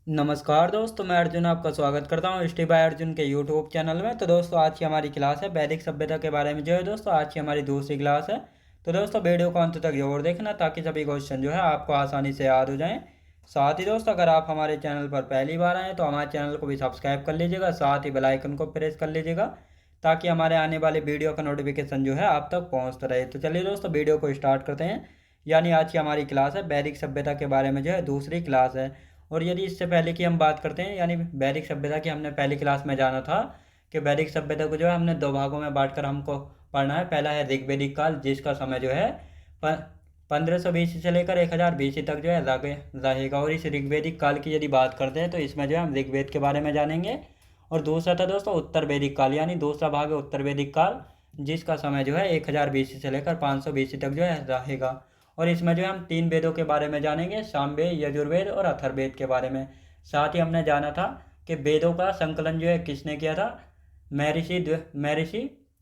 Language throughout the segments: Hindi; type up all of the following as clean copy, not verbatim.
नमस्कार दोस्तों, मैं अर्जुन आपका स्वागत करता हूँ हिस्ट्री बाय अर्जुन के यूट्यूब चैनल में। तो दोस्तों आज की हमारी क्लास है वैदिक सभ्यता के बारे में। जो है दोस्तों आज की हमारी दूसरी क्लास है। तो दोस्तों वीडियो को अंत तक जरूर देखना ताकि सभी क्वेश्चन जो है आपको आसानी से याद हो जाएं। साथ ही दोस्तों अगर आप हमारे चैनल पर पहली बार आए तो हमारे चैनल को भी सब्सक्राइब कर लीजिएगा, साथ ही बेल आइकन को प्रेस कर लीजिएगा ताकि हमारे आने वाले वीडियो का नोटिफिकेशन जो है आप तक पहुँचता रहे। तो चलिए दोस्तों वीडियो को स्टार्ट करते हैं। यानी आज की हमारी क्लास है वैदिक सभ्यता के बारे में, जो है दूसरी क्लास है। और यदि इससे पहले की हम बात करते हैं, यानी वैदिक सभ्यता की हमने पहली क्लास में जाना था कि वैदिक सभ्यता को जो है हमने दो भागों में बांटकर हमको पढ़ना है। पहला है ऋग्वेदिक काल, जिसका समय जो है 1520 से लेकर 1000 BC तक जो है रहेगा। और इस ऋग्वेदिक काल की यदि बात करते हैं तो इसमें जो है हम ऋग्वेद के बारे में जानेंगे। और दूसरा था दोस्तों उत्तर वैदिक काल, यानी दूसरा भाग है उत्तर वैदिक काल, जिसका समय जो है 1000 BC से लेकर 500 BC तक जो है रहेगा। और इसमें जो है हम तीन वेदों के बारे में जानेंगे, सामवेद, यजुर्वेद और अथर्ववेद के बारे में। साथ ही हमने जाना था कि वेदों का संकलन जो है किसने किया था। महर्षि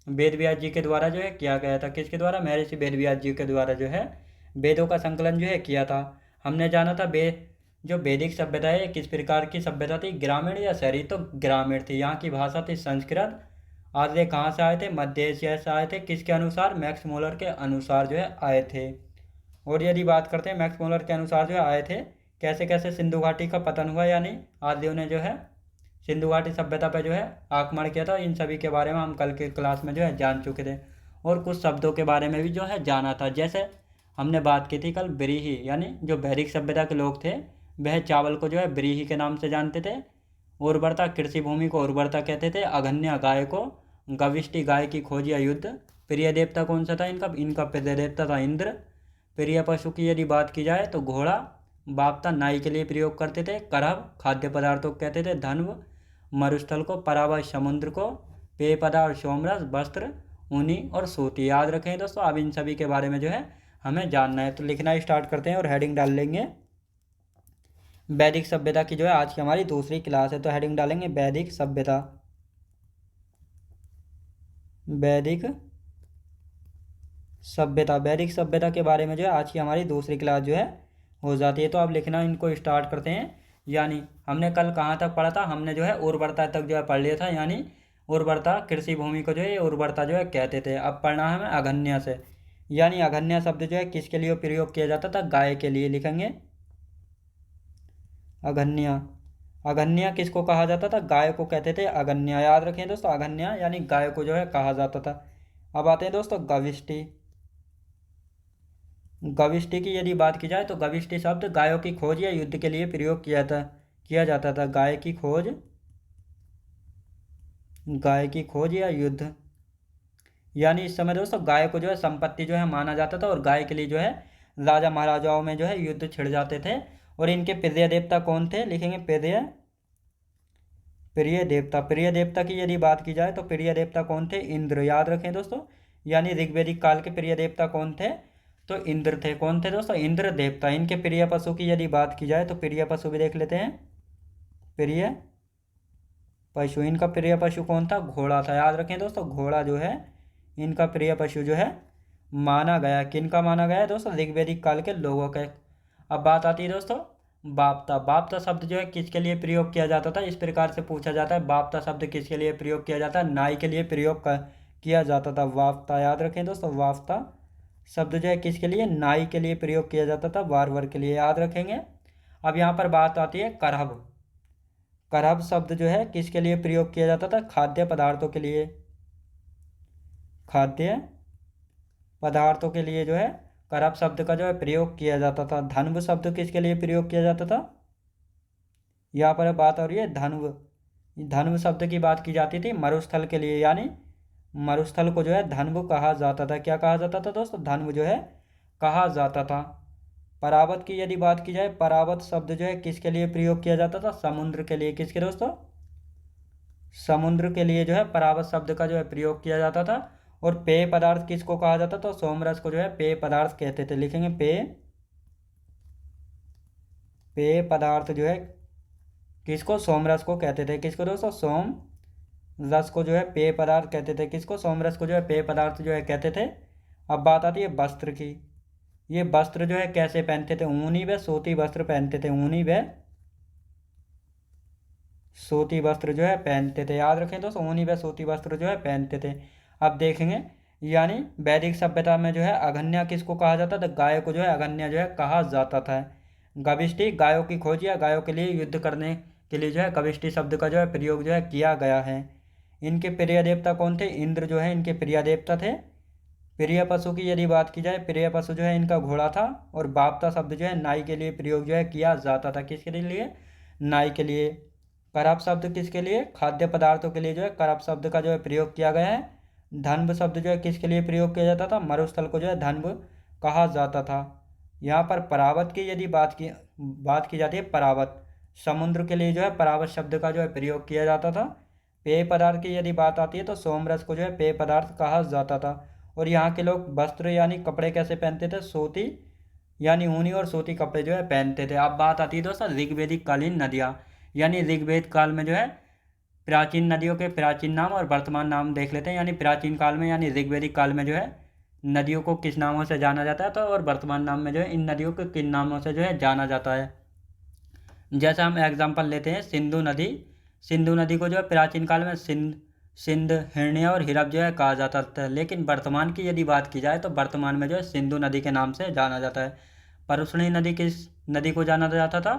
वेद व्यास जी के द्वारा जो है किया गया था। किसके द्वारा? महर्षि वेद व्यास जी के द्वारा जो है वेदों का संकलन जो है किया था। हमने जाना था जो वैदिक सभ्यता है किस प्रकार की सभ्यता थी, ग्रामीण या शहरी? तो ग्रामीण थी। यहाँ की भाषा थी संस्कृत। आर्य कहाँ से आए थे? मध्य एशिया से आए थे। किसके अनुसार? मैक्स मूलर के अनुसार जो है आए थे। और यदि बात करते हैं मैक्स मूलर के अनुसार जो है आए थे, कैसे कैसे सिंधु घाटी का पतन हुआ, यानी आर्यों ने जो है सिंधु घाटी सभ्यता पर जो है आक्रमण किया था। इन सभी के बारे में हम कल के क्लास में जो है जान चुके थे। और कुछ शब्दों के बारे में भी जो है जाना था। जैसे हमने बात की थी कल ब्रीही, यानी जो वैदिक सभ्यता के लोग थे वह चावल को जो है ब्रीही के नाम से जानते थे। उर्वरता, कृषि भूमि को उर्वरता कहते थे। अघन्य गाय को गविष्टि गाय की खोज या युद्ध। प्रिय देवता कौन सा था इनका? इनका प्रिय देवता था इंद्र। प्रिय पशु की यदि बात की जाए तो घोड़ा। बाप्ता नाई के लिए प्रयोग करते थे। करभ खाद्य पदार्थों को कहते थे। धन्व मरुस्थल को। परावय समुद्र को। पेय पदार्थ सोमरस। वस्त्र ऊनी और सूती। याद रखें दोस्तों, अब इन सभी के बारे में जो है हमें जानना है। तो लिखना स्टार्ट करते हैं और हेडिंग डाल लेंगे वैदिक सभ्यता की। जो है आज की हमारी दूसरी क्लास है, तो हेडिंग डालेंगे वैदिक सभ्यता। वैदिक सभ्यता, वैदिक सभ्यता के बारे में जो है आज की हमारी दूसरी क्लास जो है हो जाती है। तो अब लिखना इनको स्टार्ट करते हैं। यानी हमने कल कहाँ तक पढ़ा था? हमने जो है उर्वरता तक जो है पढ़ लिया था। यानी उर्वरता, कृषि भूमि को जो है उर्वरता जो है कहते थे। अब पढ़ना है हमें अघन्या से। यानी अघन्या शब्द जो है किसके लिए प्रयोग किया जाता था? गाय के लिए। लिखेंगे अघन्या। अघन्या किसको कहा जाता था? गाय को कहते थे अघन्या। याद रखें दोस्तों, अघन्या यानी गाय को जो है कहा जाता था। अब आते हैं दोस्तों गविष्टि। गविष्टि की यदि बात की जाए तो गविष्टि शब्द गायों की खोज या युद्ध के लिए प्रयोग किया जाता था। गाय की खोज, गाय की खोज या युद्ध। यानी इस समय दोस्तों गाय को जो है संपत्ति जो है माना जाता था। और गाय के लिए जो है राजा महाराजाओं में जो है युद्ध छिड़ जाते थे। और इनके प्रिय देवता कौन थे? लिखेंगे प्रिय प्रिय देवता। प्रिय देवता की यदि बात की जाए तो प्रिय देवता कौन थे? इंद्र। याद रखें दोस्तों, यानी ऋग्वैदिक काल के प्रिय देवता कौन थे? तो इंद्र थे। कौन थे दोस्तों? इंद्र देवता। इनके प्रिय पशु की यदि बात की जाए तो प्रिय पशु भी देख लेते हैं। प्रिय पशु, इनका प्रिय पशु कौन था? घोड़ा था। याद रखें दोस्तों, घोड़ा जो है इनका प्रिय पशु जो है माना गया। किनका माना गया है दोस्तों? ऋग्वैदिक काल के लोगों के। अब बात आती है दोस्तों बाप्ता। बाप्ता शब्द जो है किसके लिए प्रयोग किया जाता था? इस प्रकार से पूछा जाता है, बाप्ता शब्द किसके लिए प्रयोग किया जाता है? नाई के लिए किया जाता था। वाप्ता, याद रखें दोस्तों, वाप्ता शब्द जो है किसके लिए? नाई के लिए प्रयोग किया जाता था, बार्बर के लिए। याद रखेंगे। अब यहाँ पर बात आती है करहब। करहब शब्द जो है किसके लिए प्रयोग किया जाता था? खाद्य पदार्थों के लिए। खाद्य पदार्थों के लिए जो है करहब शब्द का जो है प्रयोग किया जाता था। धन्व शब्द किसके लिए प्रयोग किया जाता था? यहाँ पर बात हो रही है धन्व। धन्व शब्द की बात की जाती थी मरुस्थल के लिए। यानी मरुस्थल को जो है धन्व कहा जाता था। क्या कहा जाता था दोस्तों? धन्व जो है कहा जाता था। परावत की यदि बात की जाए, परावत शब्द जो है किसके लिए प्रयोग किया जाता था? समुद्र के लिए। किसके दोस्तों? समुद्र के लिए जो है परावत शब्द का जो है प्रयोग किया जाता था। और पेय पदार्थ किसको कहा जाता था? सोमरस को जो है पेय पदार्थ कहते थे। लिखेंगे पेय पेय पदार्थ जो है किसको? सोमरस को कहते थे। किसको दोस्तों? सोम रस को जो है पेय पदार्थ कहते थे। किसको? सोमरस को जो है पेय पदार्थ जो है कहते थे। अब बात आती है वस्त्र की। ये वस्त्र जो है कैसे पहनते थे? ऊनी व सूती वस्त्र पहनते थे। ऊनी व सूती वस्त्र जो है पहनते थे। याद रखें दोस्तों, ऊनी व सूती वस्त्र जो है पहनते थे। अब देखेंगे, यानी वैदिक सभ्यता में जो है अगन्या किसको कहा जाता था? गाय को जो है अगन्या जो है कहा जाता था। गविष्टि, गायों की खोज या गायों के लिए युद्ध करने के लिए जो है गविष्टि शब्द का जो है प्रयोग जो है किया गया है। इनके प्रिय देवता कौन थे? इंद्र जो है इनके प्रिय देवता थे। प्रिय पशु की यदि बात की जाए, प्रिय पशु जो है इनका घोड़ा था। और बापता शब्द जो है नाई के लिए प्रयोग जो है किया जाता था। किसके लिए? नाई के लिए। करप शब्द किसके लिए? खाद्य पदार्थों के लिए जो है करप शब्द का जो है प्रयोग किया गया है। धन्व शब्द जो है किसके लिए प्रयोग किया जाता था? मरुस्थल को जो है धन्व कहा जाता था। यहाँ पर परावत की यदि बात की जाती है, परावत समुद्र के लिए जो है परावत शब्द का जो है प्रयोग किया जाता था। पेय पदार्थ की यदि बात आती है तो सोमरस को जो है पेय पदार्थ कहा जाता था। और यहाँ के लोग वस्त्र यानी कपड़े कैसे पहनते थे? सूती यानी ऊनी और सूती कपड़े जो है पहनते थे। अब बात आती है दोस्तों ऋग्वेदिक कालीन नदियाँ, यानी ऋग्वेद काल में जो है प्राचीन नदियों के प्राचीन नाम और वर्तमान नाम देख लेते हैं। यानी प्राचीन काल में यानी ऋग्वेदिक काल में जो है नदियों को किस नामों से जाना जाता है, तो और वर्तमान नाम में जो है इन नदियों को किन नामों से जो है जाना जाता है। जैसा हम एग्जाम्पल लेते हैं सिंधु नदी। सिंधु नदी को जो है प्राचीन काल में सिंध, हिरण्य और हिरब जो है कहा जाता था। लेकिन वर्तमान की यदि बात की जाए तो वर्तमान में जो है सिंधु नदी के नाम से जाना जाता है। परुष्णी नदी किस नदी को जाना जाता था?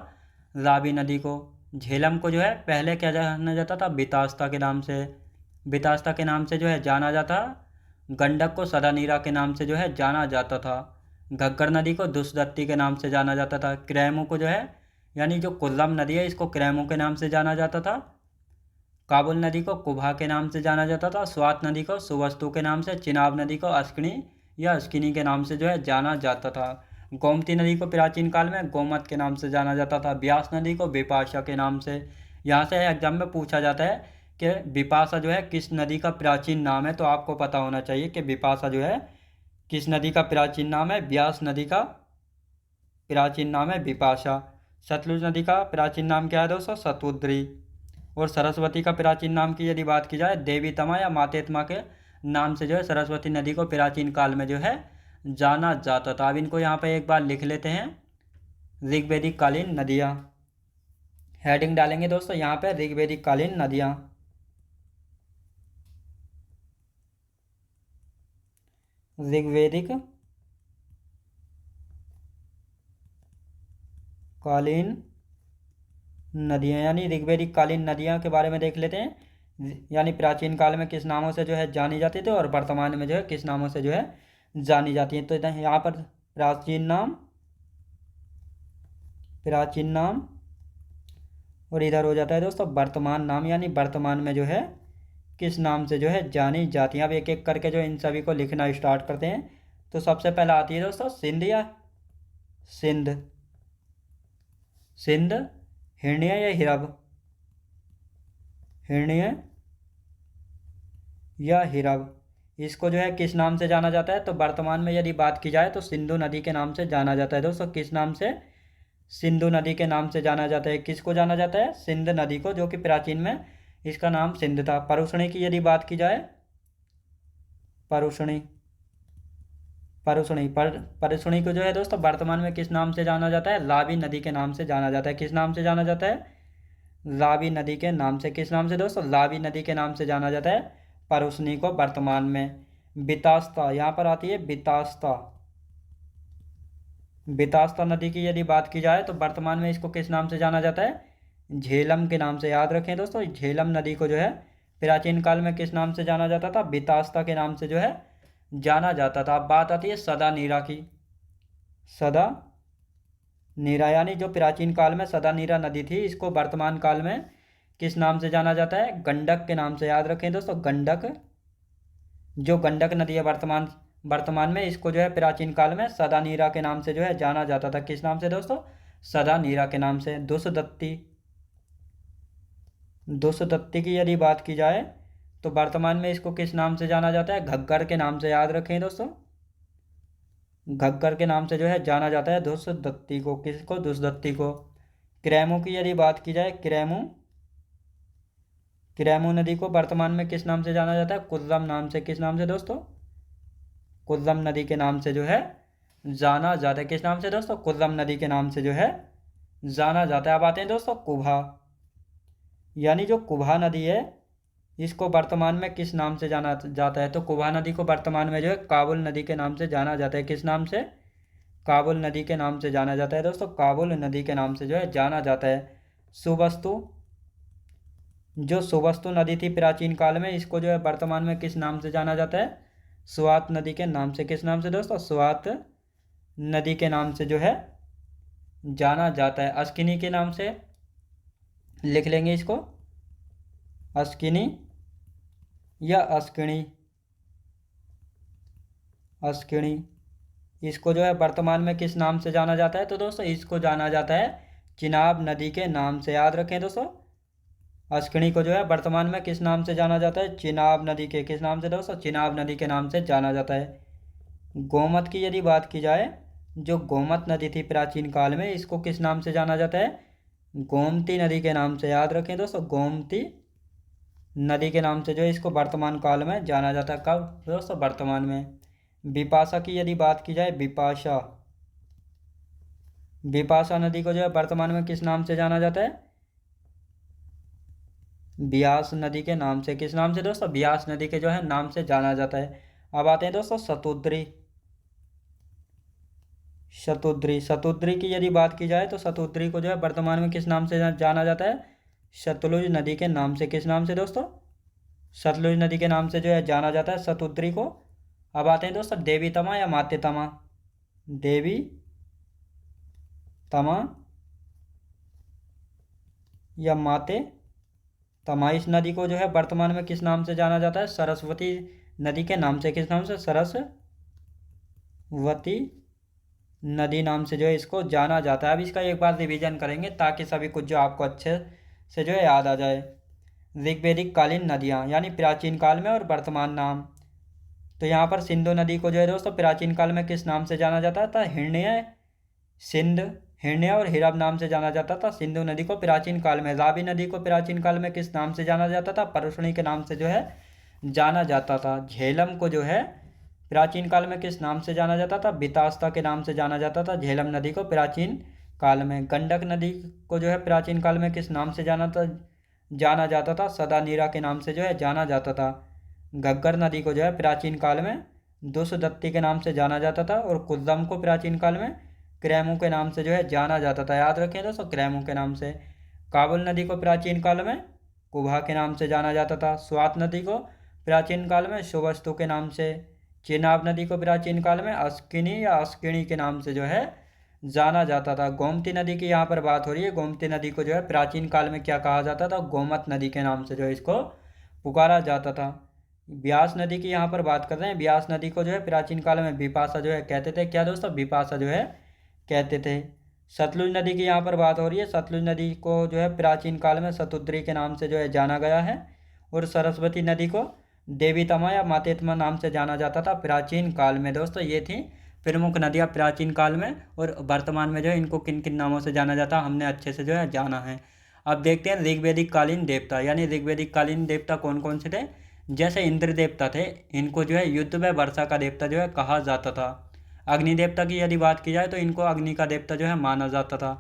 रावी नदी को। झेलम को जो है पहले क्या जाना जाता था? बितास्ता के नाम से। बितास्ता के नाम से जो है जाना जाता। गंडक को सदानीरा के नाम से जो है जाना जाता था। घग्गर नदी को दुष्दत्ती के नाम से जाना जाता था। क्रैमू को जो है यानी जो कुल्लम नदी है इसको क्रैमू के नाम से जाना जाता था। काबुल नदी को कुभा के नाम से जाना जाता था। स्वात नदी को सुवस्तु के नाम से। चिनाब नदी को अस्किनी या अस्किनी के नाम से जो है जाना जाता था। गोमती नदी को प्राचीन काल में गोमत के नाम से जाना जाता था। ब्यास नदी को बिपाशा के नाम से। यहाँ से एग्जाम में पूछा जाता है कि बिपाशा जो है किस नदी का प्राचीन नाम है, तो आपको पता होना चाहिए कि बिपाशा जो है किस नदी का प्राचीन नाम है? ब्यास नदी का प्राचीन नाम है बिपाशा। सतलुज नदी का प्राचीन नाम क्या है दोस्तों? सतुद्री। और सरस्वती का प्राचीन नाम की यदि बात की जाए, देवी तमा या मातेतमा के नाम से जो है सरस्वती नदी को प्राचीन काल में जो है जाना जाता था। अब इनको यहाँ पे एक बार लिख लेते हैं, ऋग्वेदिक कालीन नदियाँ। हेडिंग डालेंगे दोस्तों यहाँ पे ऋग्वेदिक कालीन नदियाँ। ऋग्वेदिक कालीन नदियाँ, यानी ऋग्वेदिक कालीन नदियाँ के बारे में देख लेते हैं। यानी प्राचीन काल में किस नामों से जो है जानी जाती थी और वर्तमान में जो है किस नामों से जो है जानी जाती हैं। तो यहाँ पर प्राचीन नाम और इधर हो जाता है दोस्तों वर्तमान नाम, यानी वर्तमान में जो है किस नाम से जो है जानी जाती हैं। अब एक एक करके जो इन सभी को लिखना स्टार्ट करते हैं। तो सबसे पहले आती है दोस्तों सिंध या सिंध, सिंध, हिरण्य या हिरब, हिरण्य या हिरब। इसको जो है किस नाम से जाना जाता है? तो वर्तमान में यदि बात की जाए तो सिंधु नदी के नाम से जाना जाता है दोस्तों। किस नाम से? सिंधु नदी के नाम से जाना जाता है। किसको जाना जाता है? सिंध नदी को, जो कि प्राचीन में इसका नाम सिंध था। परुष्णी की यदि बात की जाए, परुष्णी परुष्णी को जो है दोस्तों वर्तमान में किस नाम से जाना जाता है? रावी नदी के नाम से जाना जाता है। किस नाम से जाना जाता है? रावी नदी के नाम से। किस नाम से दोस्तों? रावी नदी के नाम से जाना जाता है परुष्णी को वर्तमान में। बितास्ता, यहाँ पर आती है बितास्ता। बितास्ता नदी की यदि बात की जाए तो वर्तमान में इसको किस नाम से जाना जाता है? झेलम के नाम से। याद रखें दोस्तों, झेलम नदी को जो है प्राचीन काल में किस नाम से जाना जाता था? बितास्ता के नाम से जो है जाना जाता था। अब बात आती है सदा नीरा की। सदा नीरा, यानी जो प्राचीन काल में सदा नीरा नदी थी इसको वर्तमान काल में किस नाम से जाना जाता है? गंडक के नाम से। याद रखें दोस्तों, गंडक, जो गंडक नदी है वर्तमान में इसको जो है प्राचीन काल में सदा नीरा के नाम से जो है जाना जाता था। किस नाम से दोस्तों? सदा नीरा के नाम से। दुष्दत्ती की यदि बात की जाए तो वर्तमान में इसको किस नाम से जाना जाता है? घग्गर के नाम से। याद रखें दोस्तों, घग्गर के नाम से जो है जाना जाता है दुष्दत्ती को। किसको? दुष्दत्ती को। क्रैमू की यदि बात की जाए, क्रैमू नदी को वर्तमान में किस नाम से जाना जाता है? कुल्लम नाम से। किस नाम से दोस्तों? कुल्लम नदी के नाम से जो है जाना जाता है। किस नाम से दोस्तों? कुल्लम नदी के नाम से जो है जाना जाता है। अब आते हैं दोस्तों कुभा। यानी जो कुभा नदी है इसको वर्तमान में किस नाम से जाना जाता है? तो कुभा नदी को वर्तमान में जो है काबुल नदी के नाम से जाना जाता है। किस नाम से? काबुल नदी के नाम से जाना जाता है दोस्तों, काबुल नदी के नाम से जो है जाना जाता है। सुबस्तु, जो सुबस्तु नदी थी प्राचीन काल में, इसको जो है वर्तमान में किस नाम से जाना जाता है? स्वात नदी के नाम से। किस नाम से दोस्तों? स्वात नदी के नाम से जो है जाना जाता है। अस्किनी के नाम से लिख लेंगे इसको, अस्किनी या अस्किणी, अस्किणी। इसको जो है वर्तमान में किस नाम से जाना जाता है? तो दोस्तों इसको जाना जाता है चिनाब नदी के नाम से। याद रखें दोस्तों, अस्किणी को जो है वर्तमान में किस नाम से जाना जाता है? चिनाब नदी के, किस नाम से दोस्तों? चिनाब नदी के नाम से जाना जाता है। गोमत की यदि बात की जाए, जो गोमत नदी थी प्राचीन काल में, इसको किस नाम से जाना जाता है? गोमती नदी के नाम से। याद रखें दोस्तों, गोमती नदी के नाम से जो है इसको वर्तमान काल में जाना जाता है। कब दोस्तों? वर्तमान में। बिपाशा की यदि बात की जाए, बिपाशा, बिपाशा नदी को जो है वर्तमान में किस नाम से जाना जाता है? ब्यास नदी के नाम से। किस नाम से दोस्तों? ब्यास नदी के जो है नाम से जाना जाता है। अब आते हैं दोस्तों शतुद्री, शतुद्री, शतुद्री की यदि बात की जाए तो शतुद्री को जो है वर्तमान में किस नाम से जाना जाता है? सतलुज नदी के नाम से। किस नाम से दोस्तों? सतलुज नदी के नाम से जो है जाना जाता है शतुद्री को। अब आते हैं दोस्तों देवी तमा या माते तमा, देवी तमा या माते तमा। इस नदी को जो है वर्तमान में किस नाम से जाना जाता है? सरस्वती नदी के नाम से। किस नाम से? सरस्वती नदी नाम से जो है इसको जाना जाता है। अब इसका एक बार रिवीजन करेंगे ताकि सभी कुछ जो आपको अच्छे से जो है याद आ जाए। ऋग्वेदिक कालीन नदियाँ यानी प्राचीन काल में और वर्तमान नाम। तो यहाँ पर सिंधु नदी को जो है दोस्तों प्राचीन काल में किस नाम से जाना जाता था? हिरण्य, सिंध, हिरण्य और हिरब नाम से जाना जाता था सिंधु नदी को प्राचीन काल में। रावी नदी को प्राचीन काल में किस नाम से जाना जाता था? परुष्णी के नाम से जो है जाना जाता था। झेलम को जो है प्राचीन काल में किस नाम से जाना जाता था? बितास्ता के नाम से जाना जाता था झेलम नदी को प्राचीन काल में। गंडक नदी को जो है प्राचीन काल में किस नाम से जाना जाता था? सदानीरा के नाम से जो है जाना जाता था। घग्गर नदी को जो है प्राचीन काल में दुष्दत्ती के नाम से जाना जाता था। और कुद्दम को प्राचीन काल में क्रैमू के नाम से जो है जाना जाता था। याद रखें दोस्तों, क्रैमू के नाम से। काबुल नदी को प्राचीन काल में कुभा के नाम से जाना जाता था। स्वात नदी को प्राचीन काल में सुबस्तु के नाम से। चिनाब नदी को प्राचीन काल में अस्किनी या अस्किणी के नाम से जो है जाना जाता था। गोमती नदी की यहाँ पर बात हो रही है। गोमती नदी को जो है प्राचीन काल में क्या कहा जाता था? गोमत नदी के नाम से जो है इसको पुकारा जाता था। ब्यास नदी की यहाँ पर बात कर रहे हैं। ब्यास नदी को जो है प्राचीन काल में बिपाशा जो है कहते थे। क्या दोस्तों? बिपाशा जो है कहते थे। सतलुज नदी की यहाँ पर बात हो रही है। सतलुज नदी को जो है प्राचीन काल में शतुद्री के नाम से जो है जाना गया है। और सरस्वती नदी को देवी तमा या मातेतमा नाम से जाना जाता था प्राचीन काल में। दोस्तों ये थी प्रमुख नदियाँ प्राचीन काल में, और वर्तमान में जो है इनको किन किन नामों से जाना जाता है हमने अच्छे से जो है जाना है। अब देखते हैं ऋग्वेदिक कालीन देवता, यानी ऋग्वेदिक कालीन देवता कौन कौन से थे। जैसे इंद्र देवता थे, इनको जो है युद्ध व वर्षा का देवता जो है कहा जाता था। अग्नि देवता की यदि बात की जाए तो इनको अग्नि का देवता जो है माना जाता था।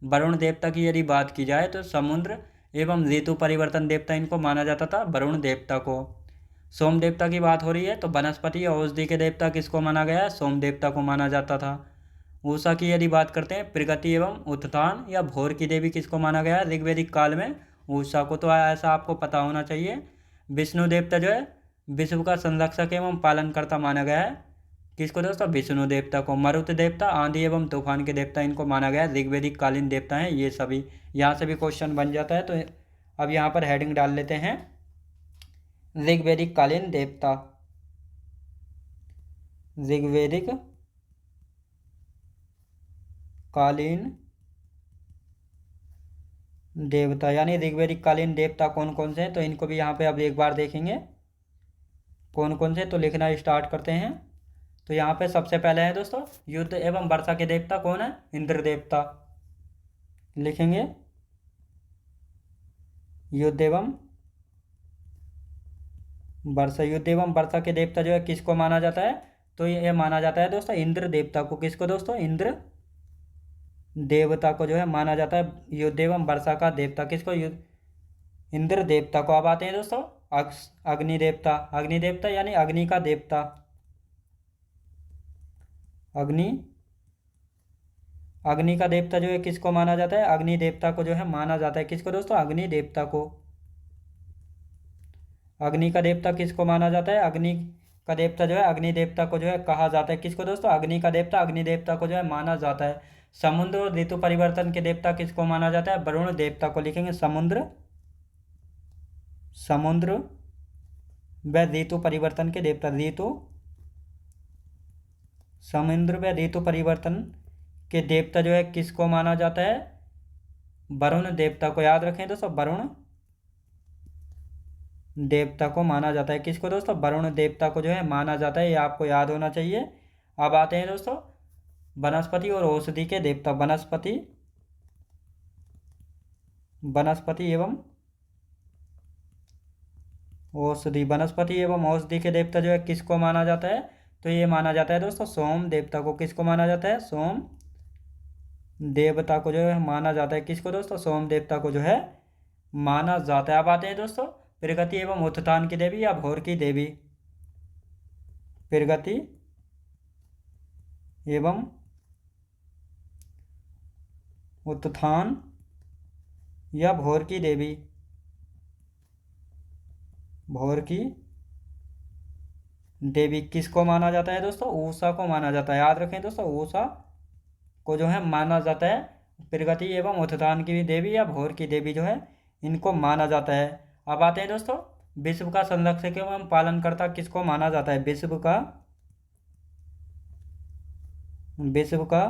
वरुण देवता की यदि बात की जाए तो समुद्र एवं ऋतु परिवर्तन देवता इनको माना जाता था, वरुण देवता को। सोम देवता की बात हो रही है तो वनस्पति और औषधि के देवता किसको माना गया है? सोम देवता को माना जाता था। उषा की यदि बात करते हैं, प्रगति एवं उत्थान या भोर की देवी किसको माना गया है ऋग्वेदिक काल में? उषा को। तो ऐसा आपको पता होना चाहिए। विष्णु देवता जो है विश्व का संरक्षक एवं पालनकर्ता माना गया है। किसको दोस्तों? विष्णु देवता को। मरुत देवता आंधी एवं तूफान के देवता इनको माना गया है। ऋग्वेदिक कालीन देवता हैं ये सभी। यहाँ से भी क्वेश्चन बन जाता है। तो अब यहाँ पर हेडिंग डाल लेते हैं ऋग्वेदिक कालीन देवता। ऋग्वेदिक कालीन देवता, यानी ऋग्वेदिक कालीन देवता कौन कौन से हैं, तो इनको भी यहाँ पे अब एक बार देखेंगे कौन कौन से। तो लिखना स्टार्ट करते हैं। तो यहाँ पे सबसे पहले है दोस्तों युद्ध एवं वर्षा के देवता कौन है? इंद्र देवता। लिखेंगे युद्ध एवं वर्षा। युद्ध एवं वर्षा के देवता जो है किसको माना जाता है? तो ये माना जाता है दोस्तों इंद्र देवता को। किसको दोस्तों? इंद्र देवता को जो है माना जाता है युद्ध एवं वर्षा का देवता। किसको? इंद्र देवता को। अब आते हैं दोस्तों अग्नि देवता। अग्नि देवता यानी अग्नि का देवता। अग्नि अग्नि का देवता जो है किसको माना जाता है? अग्नि देवता को जो है माना जाता है। किसको दोस्तों? अग्नि देवता को। अग्नि का देवता किसको माना जाता है? अग्नि का देवता जो है अग्नि देवता को जो है कहा जाता है। किसको दोस्तों? अग्नि का देवता अग्नि देवता को जो है माना जाता है। समुद्र और ऋतु परिवर्तन के देवता किसको माना जाता है? वरुण देवता को। लिखेंगे समुद्र व ऋतु परिवर्तन के देवता। समुद्र व ऋतु परिवर्तन के देवता जो है किसको माना जाता है? वरुण देवता को। याद रखें दोस्तों, वरुण देवता को माना जाता है। किसको दोस्तों? वरुण देवता को जो है माना जाता है। ये आपको याद होना चाहिए। अब आते हैं दोस्तों वनस्पति और औषधि के देवता। वनस्पति एवं औषधि। वनस्पति एवं औषधि के देवता जो है किसको माना जाता है? तो ये माना जाता है दोस्तों सोम देवता को। किसको माना जाता है? सोम देवता को जो है माना जाता है। किसको दोस्तों? सोम देवता को जो है माना जाता है। अब आते हैं दोस्तों प्रगति एवं उत्थान की देवी या भोर की देवी। प्रगति एवं उत्थान या भोर की देवी। भोर की देवी किसको माना जाता है दोस्तों? उषा को माना जाता है। याद रखें दोस्तों, उषा को जो है माना जाता है। प्रगति एवं उत्थान की देवी या भोर की देवी जो है इनको माना जाता है। अब आते हैं दोस्तों विश्व का संरक्षक एवं पालनकर्ता किसको माना जाता है? विश्व का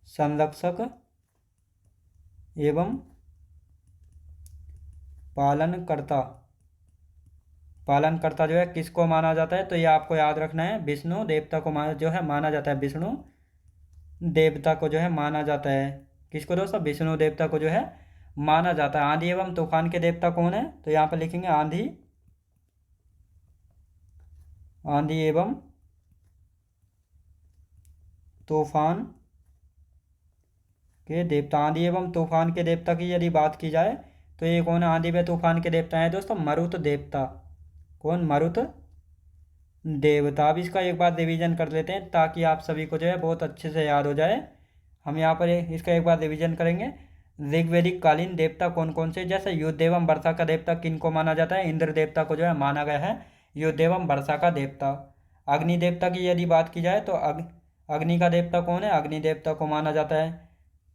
संरक्षक एवं पालनकर्ता जो है किसको माना जाता है? तो ये आपको याद रखना है, विष्णु देवता को जो है माना जाता है। विष्णु देवता को जो है माना जाता है। किसको दोस्तों? विष्णु देवता को जो है माना जाता है। आंधी एवं तूफान के देवता कौन है? तो यहाँ पर लिखेंगे आंधी एवं तूफान के देवता। आंधी एवं तूफान के देवता की यदि बात की जाए तो ये कौन है? आंधी व तूफान के देवता है दोस्तों मरुत देवता। कौन? मरुत देवता। अब इसका एक बार रिवीजन कर लेते हैं ताकि आप सभी को जो है बहुत अच्छे से याद हो जाए। हम यहाँ पर इसका एक बार रिवीजन करेंगे। ऋग्वैदिक कालीन देवता कौन कौन से? जैसे युद्ध एवं वर्षा का देवता किनको माना जाता है? इंद्र देवता को जो है माना गया है युद्ध एवं वर्षा का देवता। अग्नि देवता की यदि बात की जाए तो अग्नि का देवता कौन है? अग्नि देवता को माना जाता है।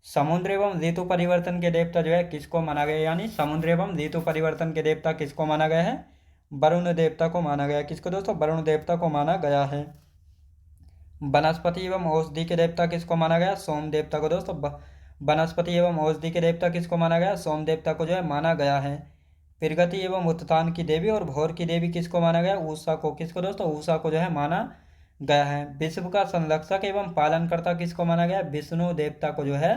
समुद्र एवं ऋतु परिवर्तन के देवता जो है किसको माना गया? यानी समुद्र एवं ऋतु परिवर्तन के देवता किसको माना गया है? वरुण देवता को माना गया है। किसको दोस्तों? वरुण देवता को माना गया है। वनस्पति एवं औषधि के देवता किसको माना गया? सोम देवता को। दोस्तों वनस्पति एवं औषधि के देवता किसको माना गया? सोम देवता को जो है माना गया है। प्रगति एवं उत्थान की देवी और भोर की देवी किसको माना गया? उषा को। किसको दोस्तों? उषा को जो है माना गया है। विश्व का संरक्षक एवं पालनकर्ता किसको माना गया? विष्णु देवता को जो है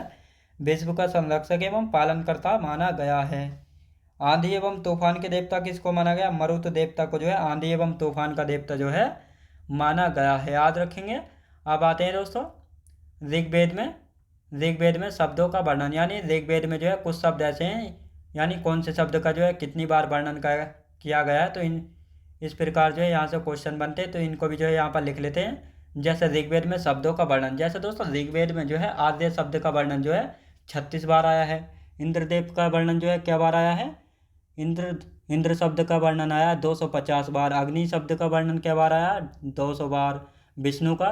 विश्व का संरक्षक एवं पालनकर्ता माना गया है। आंधी एवं तूफान के देवता किसको माना गया? मरुत देवता को जो है आंधी एवं तूफान का देवता जो है माना गया है। याद रखेंगे। अब आते हैं दोस्तों ऋग्वेद में शब्दों का वर्णन। यानी ऋग्वेद में जो है कुछ शब्द ऐसे हैं, यानी कौन से शब्द का जो है कितनी बार वर्णन किया गया है। तो इस प्रकार जो है यहाँ से क्वेश्चन बनते हैं, तो इनको भी जो है यहाँ पर लिख लेते हैं। जैसे ऋग्वेद में शब्दों का वर्णन। जैसे दोस्तों ऋग्वेद में जो है आद्य शब्द का वर्णन जो है 36 बार आया है। इंद्रदेव का वर्णन जो है क्या बार आया है? इंद्र शब्द का वर्णन आया 250 बार। अग्नि शब्द का वर्णन क्या बार आया? 200 बार। विष्णु का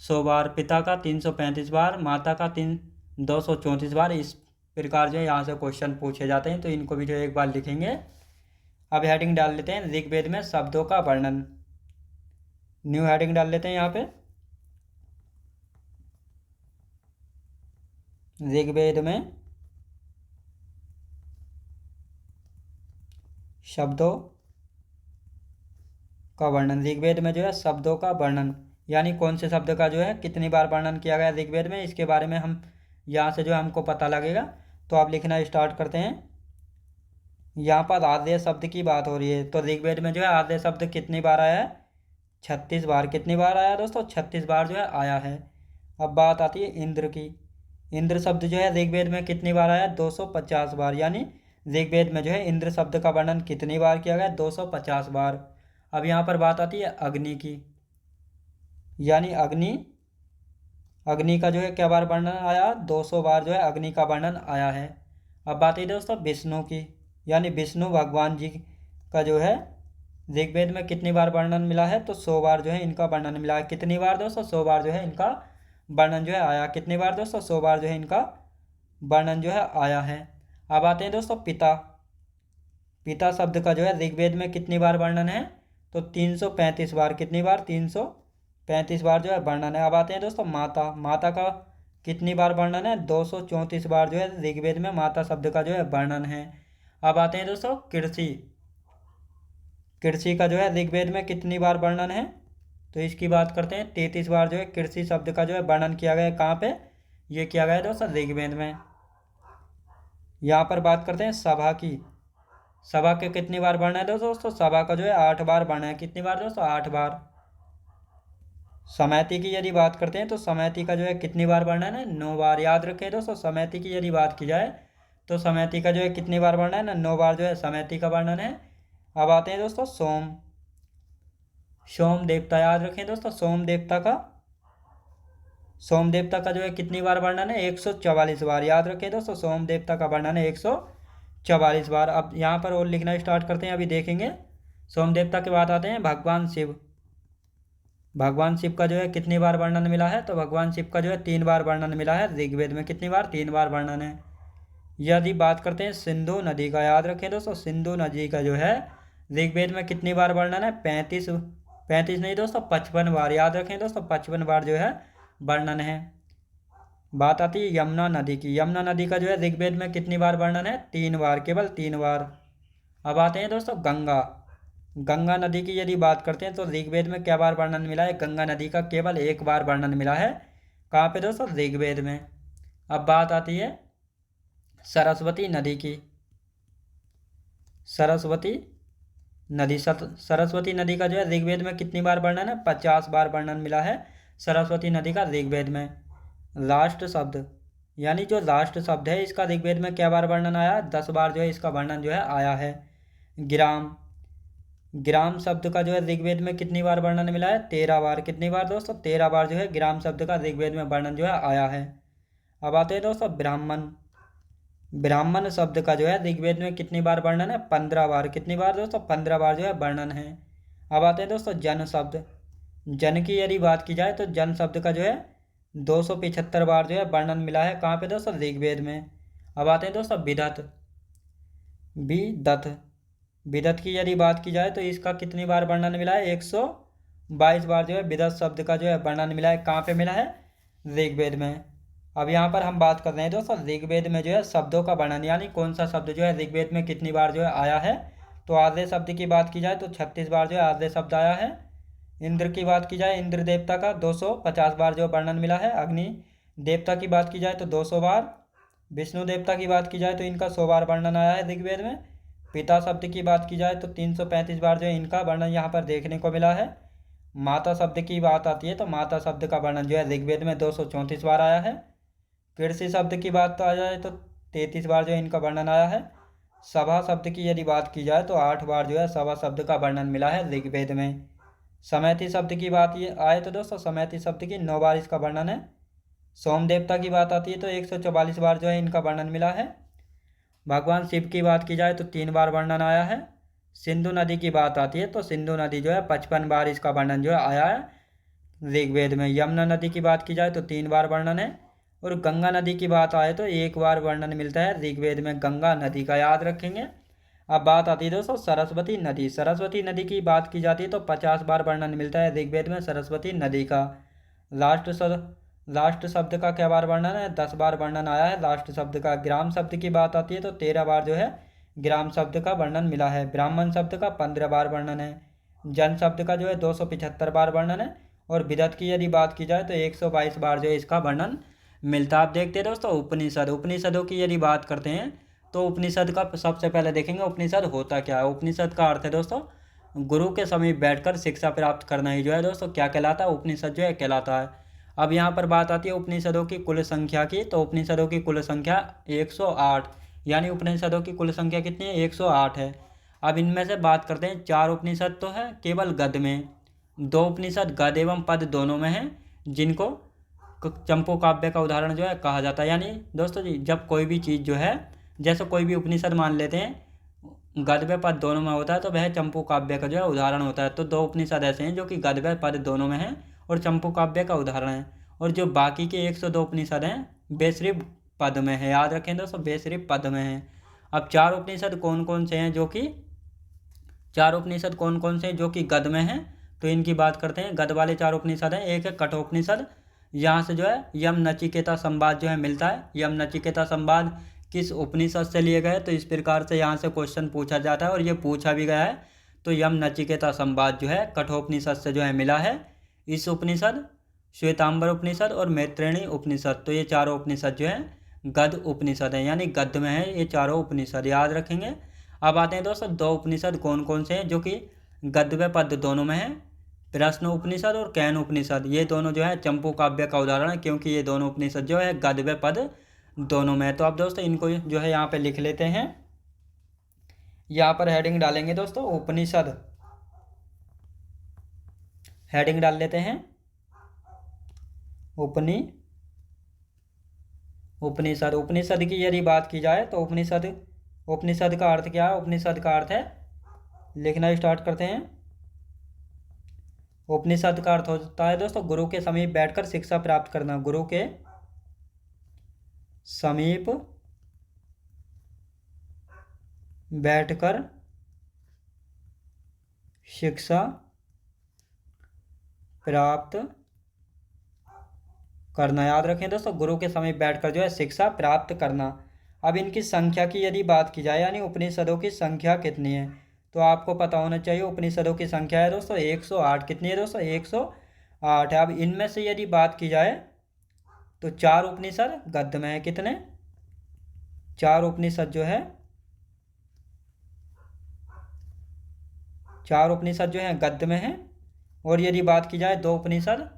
100 बार। पिता का 335 बार। माता का 234 बार। इस प्रकार जो है यहाँ से क्वेश्चन पूछे जाते हैं, तो इनको भी जो एक बार लिखेंगे। अब हेडिंग डाल लेते हैं ऋग्वेद में शब्दों का वर्णन। न्यू हेडिंग डाल लेते हैं यहाँ पे। ऋग्वेद में शब्दों का वर्णन। ऋग्वेद में जो है शब्दों का वर्णन, यानी कौन से शब्द का जो है कितनी बार वर्णन किया गया ऋग्वेद में, इसके बारे में हम यहाँ से जो हमको पता लगेगा। तो आप लिखना स्टार्ट करते हैं। यहाँ पर आद्य शब्द की बात हो रही है, तो ऋग्वेद में जो है आद्य शब्द कितनी बार आया है? 36 बार। कितनी बार आया दोस्तों? 36 बार जो है आया है। अब बात आती है इंद्र की। इंद्र शब्द जो है ऋग्वेद में कितनी बार आया? 250 बार। यानी ऋग्वेद में जो है इंद्र शब्द का वर्णन कितनी बार किया गया? 250 बार। अब यहाँ पर बात आती है अग्नि की, यानी अग्नि का जो है क्या बार वर्णन आया? 200 बार जो है अग्नि का वर्णन आया है। अब बात है दोस्तों विष्णु की, यानी विष्णु भगवान जी का जो है ऋग्वेद में कितनी बार वर्णन मिला है? तो 100 बार जो है इनका वर्णन मिला है। कितनी बार दोस्तों? 100 बार जो है इनका वर्णन जो है आया। कितनी बार दोस्तों? 100 बार जो है इनका वर्णन जो है आया है। अब आते हैं दोस्तों पिता। पिता शब्द का जो है ऋग्वेद में कितनी बार वर्णन है? तो 335 बार। कितनी बार? 335 बार जो है वर्णन है। अब आते हैं दोस्तों माता। माता का कितनी बार वर्णन है? 234 बार जो है ऋग्वेद में माता शब्द का जो है वर्णन है। अब आते हैं दोस्तों कृषि। कृषि का जो है ऋग्वेद में कितनी बार वर्णन है? तो इसकी बात करते हैं। 33 बार जो है कृषि शब्द का जो है वर्णन किया गया है। कहाँ पे? ये किया गया है दोस्तों ऋग्वेद में। यहाँ पर बात करते हैं सभा की। सभा के कितनी बार वर्णन है दोस्तों? सभा का जो है 8 बार वर्णन है। कितनी बार दोस्तों? 8 बार। समैति की यदि बात करते हैं तो समैति का जो है कितनी बार वर्णन है? 9 बार। याद रखें दोस्तों, समैति की यदि बात की जाए तो समैति का जो है कितनी बार वर्णन है? 9 बार जो है समैति का वर्णन है। अब आते हैं दोस्तों सोम। सोम देवता। याद रखें दोस्तों, सोम देवता का जो है कितनी बार वर्णन है? 144 बार। याद रखें दोस्तों, सोम देवता का वर्णन है 144 बार। अब यहाँ पर और लिखना स्टार्ट करते हैं, अभी देखेंगे। सोम देवता के बाद आते हैं भगवान शिव। भगवान शिव का जो है कितनी बार वर्णन मिला है? तो भगवान शिव का जो है 3 बार वर्णन मिला है ऋग्वेद में। कितनी बार? 3 बार वर्णन है। यदि बात करते हैं सिंधु नदी का, याद रखें दोस्तों, सिंधु नदी का जो है ऋग्वेद में कितनी बार वर्णन है? 35 नहीं दोस्तों, 55 बार। याद रखें दोस्तों, 55 बार जो है वर्णन है। बात आती है यमुना नदी की। यमुना नदी का जो है ऋग्वेद में कितनी बार वर्णन है? 3 बार, केवल 3 बार। अब आते हैं दोस्तों गंगा। गंगा नदी की यदि बात करते हैं तो ऋग्वेद में क्या बार वर्णन मिला है? गंगा नदी का केवल 1 बार वर्णन मिला है। कहाँ पे दोस्तों? ऋग्वेद में। अब बात आती है सरस्वती नदी की। सरस्वती नदी का जो है ऋग्वेद में कितनी बार वर्णन है? 50 बार वर्णन मिला है सरस्वती नदी का ऋग्वेद में। राष्ट्र शब्द, यानी जो राष्ट्र शब्द है इसका ऋग्वेद में क्या बार वर्णन आया? 10 बार जो है इसका वर्णन जो है आया है। ग्राम शब्द का जो है ऋग्वेद में कितनी बार वर्णन मिला है? 13 बार। कितनी बार दोस्तों? 13 बार जो है ग्राम शब्द का ऋग्वेद में वर्णन जो है आया है। अब आते हैं दोस्तों ब्राह्मण शब्द का जो है ऋग्वेद में कितनी बार वर्णन है? 15 बार। कितनी बार दोस्तों? 15 बार जो है वर्णन है। अब आते हैं दोस्तों जन शब्द। जन की यदि बात की जाए तो जन शब्द का जो है 275 बार जो है वर्णन मिला है। कहाँ पे दोस्तों? ऋग्वेद में। अब आते हैं दोस्तों विदत की यदि बात की जाए तो इसका कितनी बार वर्णन मिला है? 122 बार जो है विदत शब्द का जो है वर्णन मिला है। कहाँ पे मिला है? ऋग्वेद में। अब यहाँ पर हम बात कर रहे हैं दोस्तों ऋग्वेद में जो है शब्दों का वर्णन, यानी कौन सा शब्द जो है ऋग्वेद में कितनी बार जो है आया है। तो आर्य शब्द की बात की जाए तो 36 बार जो है आर्य शब्द आया है। इंद्र की बात की जाए, इंद्र देवता का 250 बार जो वर्णन मिला है। अग्नि देवता की बात की जाए तो 200 बार। विष्णु देवता की बात की जाए तो इनका 100 बार वर्णन आया है ऋग्वेद में। पिता शब्द की बात की जाए तो 335 बार जो है इनका वर्णन यहाँ पर देखने को मिला है। माता शब्द की बात आती है तो माता शब्द का वर्णन जो है ऋग्वेद में 234 बार आया है। कृषि शब्द की बात आ जाए तो 33 बार जो है इनका वर्णन आया है। सभा शब्द की यदि बात की जाए तो 8 बार जो है सभा शब्द का वर्णन मिला है ऋग्वेद में। समैति शब्द की बात ये आए तो दोस्तों समैति शब्द की 9 बार इसका वर्णन है। सोम देवता की बात आती है तो 144 बार जो है इनका वर्णन मिला है। भगवान शिव की बात की जाए तो 3 बार वर्णन आया है। सिंधु नदी की बात आती है तो सिंधु नदी जो है 55 बार इसका वर्णन जो है आया है ऋग्वेद में। यमुना नदी की बात की जाए तो 3 बार वर्णन है। और गंगा नदी की बात आए तो 1 बार वर्णन मिलता है ऋग्वेद में गंगा नदी का, याद रखेंगे। अब बात आती है दोस्तों सरस्वती नदी। सरस्वती नदी की बात की जाती है तो 50 बार वर्णन मिलता है ऋग्वेद में सरस्वती नदी का। राष्ट्र शब्द का क्या बार वर्णन है? 10 बार वर्णन आया है राष्ट्र शब्द का। ग्राम शब्द की बात आती है तो 13 बार जो है ग्राम शब्द का वर्णन मिला है। ब्राह्मण शब्द का 15 बार वर्णन है। जन शब्द का जो है 275 बार वर्णन है। और विदत की यदि बात की जाए तो 122 बार जो है इसका वर्णन मिलता है। आप देखते हैं दोस्तों उपनिषदों की यदि बात करते हैं तो उपनिषद का सबसे पहले देखेंगे उपनिषद होता क्या है। उपनिषद का अर्थ है दोस्तों गुरु के समीप बैठकर शिक्षा प्राप्त करना ही जो है दोस्तों क्या कहलाता है? उपनिषद जो है कहलाता है। अब यहाँ पर बात आती है उपनिषदों की कुल संख्या की। तो उपनिषदों की कुल संख्या 108, यानी उपनिषदों की कुल संख्या कितनी है, 108 है। अब इनमें से बात करते हैं, 4 उपनिषद तो है केवल गद्य में, 2 उपनिषद गद्य एवं पद दोनों में हैं, जिनको चंपू काव्य का उदाहरण जो है कहा जाता है। यानी दोस्तों जी, जब कोई भी चीज़ जो है, जैसे कोई भी उपनिषद मान लेते हैं गद्य व पद दोनों में होता है, तो वह चंपू काव्य का जो है उदाहरण होता है। तो 2 उपनिषद ऐसे हैं जो कि गद्य व पद दोनों में हैं और चंपू काव्य का उदाहरण है। और जो बाकी के 102 उपनिषद हैं वे सिर्फ पद में है। याद रखें दोस्तों, वे सिर्फ पद में हैं। अब 4 उपनिषद कौन कौन से हैं जो कि 4 उपनिषद कौन कौन से हैं जो कि गद्य में हैं, तो इनकी बात करते हैं। गद्य वाले 4 उपनिषद हैं। एक है कठोपनिषद, यहाँ से जो है यम नचिकेता संवाद जो है मिलता है। यम नचिकेता संवाद किस उपनिषद से लिए गए, तो इस प्रकार से यहाँ से क्वेश्चन पूछा जाता है और ये पूछा भी गया है। तो यम नचिकेता संवाद जो है कठोपनिषद से जो है मिला है। इस उपनिषद, श्वेतांबर उपनिषद और मैत्रेयणी उपनिषद, तो ये चारों उपनिषद जो है गद्य उपनिषद है, यानी गद्य में है ये चारों उपनिषद, याद रखेंगे। अब आते हैं दोस्तों 2 उपनिषद कौन कौन से हैं जो कि गद्य व पद्य दोनों में हैं। प्रश्न उपनिषद और कैन उपनिषद, ये दोनों जो है चंपू काव्य का उदाहरण है, क्योंकि ये दोनों उपनिषद जो है गद्य व पद दोनों में है। तो अब दोस्तों इनको जो है यहाँ पे लिख लेते हैं। यहाँ पर हेडिंग डालेंगे दोस्तों उपनिषद, हेडिंग डाल लेते हैं उपनिषद। उपनिषद की यदि बात की जाए तो उपनिषद का अर्थ क्या है। उपनिषद का अर्थ है, लिखना स्टार्ट करते हैं। उपनिषद का अर्थ होता है दोस्तों गुरु के समीप बैठकर शिक्षा प्राप्त करना। गुरु के समीप बैठकर शिक्षा प्राप्त करना, याद रखें दोस्तों, गुरु के समीप बैठकर जो है शिक्षा प्राप्त करना। अब इनकी संख्या की यदि बात की जाए, यानी उपनिषदों की संख्या कितनी है, तो आपको पता होना चाहिए। उपनिषदों की संख्या है दोस्तों 108। कितनी है दोस्तों, 108 है। अब इनमें से यदि बात की जाए तो 4 उपनिषद गद्य में है। कितने, 4 उपनिषद जो है, 4 उपनिषद जो है गद्य में है। और यदि बात की जाए 2 उपनिषद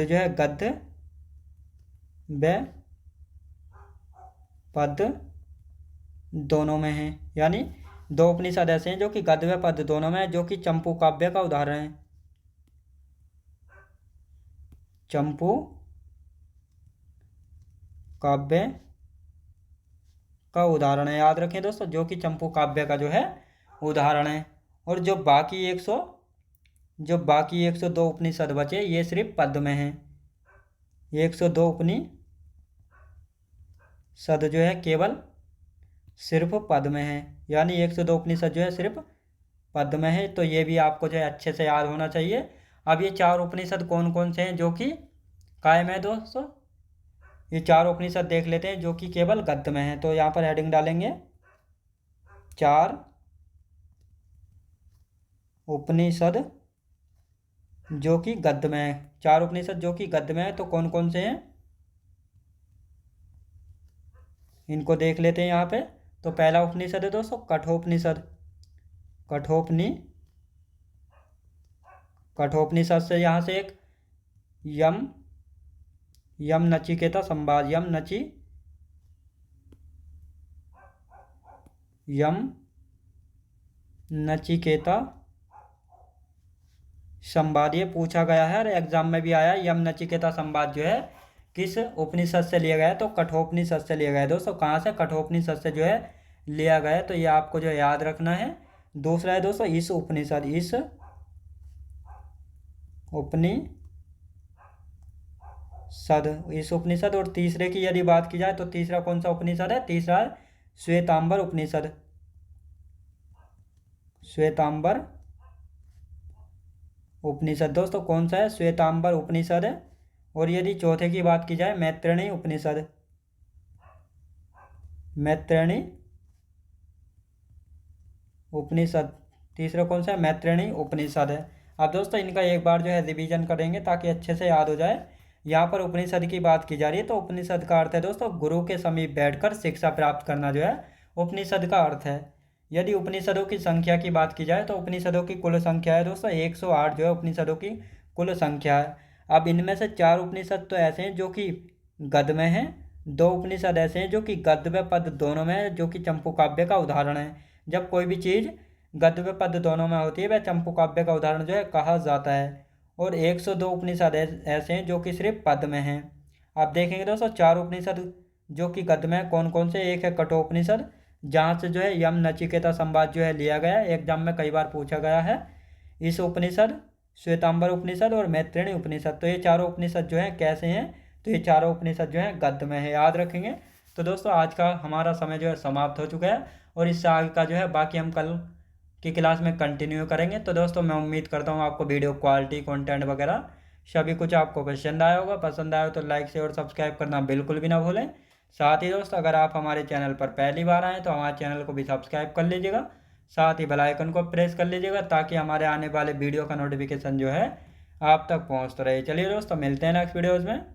जो है गद्य व पद दोनों में है। यानी 2 उपनिषद ऐसे हैं जो कि गद्य व पद दोनों में है, जो कि चंपू काव्य का उदाहरण है। चंपू काव्य का उदाहरण है, याद रखें दोस्तों, जो कि चंपू काव्य का जो है उदाहरण है। और जो बाकी 102 उपनिषद बचे, ये सिर्फ पद में हैं। 102 उपनिषद जो है केवल सिर्फ पद में है, यानी 102 उपनिषद जो है सिर्फ पद में है। तो ये भी आपको जो है अच्छे से याद होना चाहिए। अब ये 4 उपनिषद कौन कौन से हैं जो कि कायम है दोस्तों, ये 4 उपनिषद देख लेते हैं जो कि केवल गद्य में है। तो यहाँ पर हेडिंग डालेंगे 4 उपनिषद जो कि गद्य में है। 4 उपनिषद जो कि गद्य में है, तो कौन कौन से हैं इनको देख लेते हैं यहाँ पे। तो पहला उपनिषद है दोस्तों कठोपनिषद। कठोपनिषद से यहाँ से एक यम नचिकेता संवाद, यम नचिकेता संवाद ये पूछा गया है और एग्जाम में भी आया। यम नचिकेता संवाद जो है किस उपनिषद से लिया गया है, तो कठोपनिषद से लिया गया है दोस्तों। कहाँ से, कठोपनिषद से जो है लिया गया है, तो ये आपको जो याद रखना है। दूसरा है दोस्तों इस उपनिषद, इस उपनिषद। और तीसरे की यदि बात की जाए तो तीसरा कौन सा उपनिषद है, तीसरा है श्वेतांबर उपनिषद। श्वेतांबर उपनिषद दोस्तों कौन सा है, श्वेतांबर उपनिषद है। और यदि चौथे की बात की जाए मैत्रेयणी उपनिषद, तीसरा कौन सा है, मैत्रेयणी उपनिषद है। अब दोस्तों इनका एक बार जो है रिवीजन करेंगे ताकि अच्छे से याद हो जाए। यहाँ पर उपनिषद की बात की जा रही है, तो उपनिषद का अर्थ है दोस्तों गुरु के समीप बैठकर शिक्षा प्राप्त करना जो है उपनिषद का अर्थ है। यदि उपनिषदों की संख्या की बात की जाए तो उपनिषदों की कुल संख्या है दोस्तों 108 जो है उपनिषदों की कुल संख्या है। अब इनमें से 4 उपनिषद तो ऐसे हैं जो कि गद्य में हैं। 2 उपनिषद ऐसे हैं जो कि गद्य व पद्य दोनों में है, जो कि चंपू काव्य का उदाहरण है। जब कोई भी चीज़ गद्य व पद्य दोनों में होती है वह चंपू काव्य का उदाहरण जो है कहा जाता है। और 102 उपनिषद ऐसे हैं जो कि सिर्फ पद्य में हैं। आप देखेंगे दोस्तों 4 उपनिषद जो कि गद्य में कौन कौन से। एक है कठोपनिषद, जहाँ से जो है यम नचिकेता संवाद जो है लिया गया है, एग्जाम में कई बार पूछा गया है। इस उपनिषद, श्वेतांबर उपनिषद और मैत्रेयी उपनिषद, तो ये चारों उपनिषद जो हैं कैसे हैं, तो ये चारों उपनिषद जो हैं गद्य में है, याद रखेंगे। तो दोस्तों आज का हमारा समय जो है समाप्त हो चुका है और इससे आगे का जो है बाकी हम कल की क्लास में कंटिन्यू करेंगे। तो दोस्तों मैं उम्मीद करता हूँ आपको वीडियो क्वालिटी, कंटेंट वगैरह सभी कुछ आपको पसंद आया होगा। पसंद आया हो तो लाइक, शेयर और सब्सक्राइब करना बिल्कुल भी ना भूलें। साथ ही दोस्तों अगर आप हमारे चैनल पर पहली बार आएँ तो हमारे चैनल को भी सब्सक्राइब कर लीजिएगा। साथ ही बेल आइकन को प्रेस कर लीजिएगा ताकि हमारे आने वाले वीडियो का नोटिफिकेशन जो है आप तक पहुँचता रहे। चलिए दोस्तों मिलते हैं नेक्स्ट वीडियोज़ में।